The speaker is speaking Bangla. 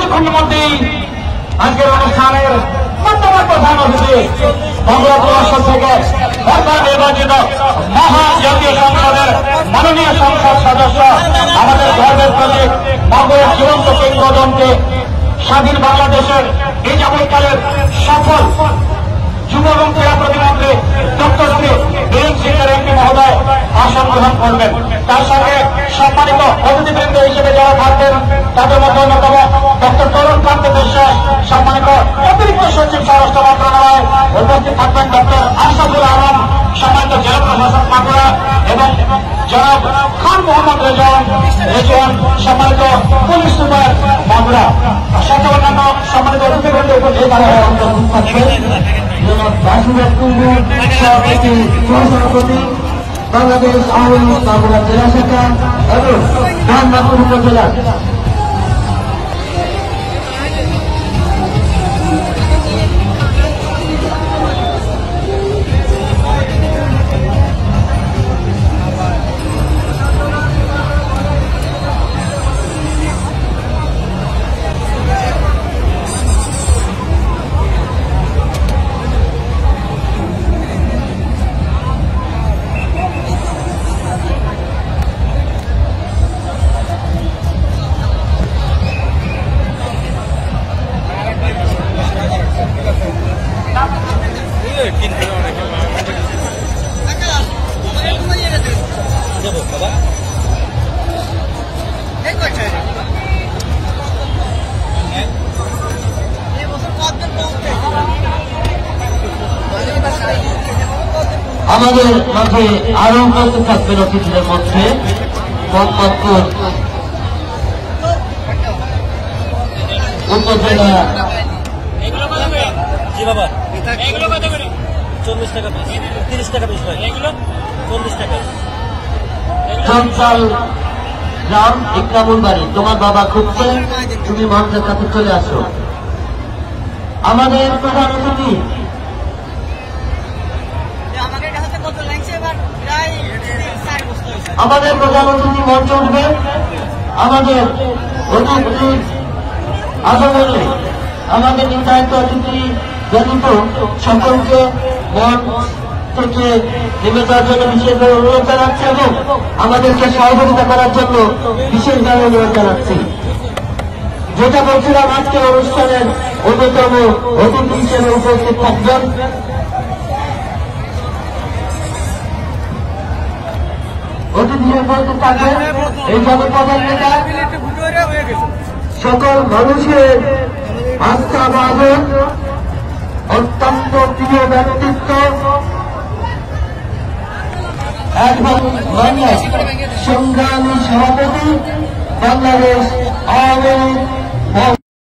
কিছুক্ষণের মধ্যেই আজকের অনুষ্ঠানের বর্তমান প্রধান অতিথি বঙ্গবন্ধু আসন থেকে সরকার নির্বাচিত মহান জাতীয় সংসদের মাননীয় সংসদ সদস্য আমাদের গর্বের প্রতীক বঙ্গের জীবন্ত কিংবদন্তি স্বাধীন বাংলাদেশের এই যাবৎকালের সফল যুব এবং ক্রীড়া প্রতিমন্ত্রী ডক্টর শ্রী বীরেন সিংহের এমপি মহোদয় আসন গ্রহণ করবেন। তার সঙ্গে সম্মানিত অতিথিবৃন্দ হিসেবে যারা থাকবেন তাদের মধ্যে অন্যতম ডক্টর তরুণ কান্ত বিশ্বাস, সম্মানিত অতিরিক্ত সচিব স্বরাষ্ট্র মন্ত্রণালয়, উপস্থিত থাকবেন ডক্টর আশরাফুল আলম, সম্মানিত জেলা প্রশাসক মাগুরা এবং জনাব খান মোহাম্মদ রেজওয়ান, সম্মানিত পুলিশ সুপার মাগুরা, সাথে অন্যান্য সম্মানিত অতিথিবৃন্দ উপস্থিত থাকবেন। বাংলাদেশ আওয়ামী লীগ মাগুরা জেলা শাখা এবং মোহাম্মদপুর উপজেলা আমাদের মাঝে আরো উপস্থিত থাকবেন অতিথিদের মধ্যে মোহাম্মদপুর উপজেলা 40 টাকা পিস, 30 টাকা পিস হয়, এগুলো 40 টাকা। চঞ্চল গ্রাম ইকরামুল বাড়ি, তোমার বাবা খুঁজছে, তুমি মঞ্চের কাছে চলে আসো। আমাদের প্রধান অতিথি মঞ্চে উঠবে। আমাদের অতিথি আগমনে আমাদের নির্ধারিত অতিথি জনিত সকলকে মঞ্চ থেকে নেমে যাওয়ার জন্য বিশেষভাবে অনুরোধ জানাচ্ছি এবং আমাদেরকে সহযোগিতা করার জন্য বিশেষভাবে অনুরোধ জানাচ্ছি। যেটা বলছিলাম, আজকের অনুষ্ঠানের অন্যতম অতিথি হিসেবে উপস্থিত থাকবেন এই জনপদের নেতা, সকল মানুষের আস্থা বাঁধন, অত্যন্ত প্রিয় ব্যক্তিত্ব, সংগ্রামী সভাপতি বাংলাদেশ আওয়ামী লীগ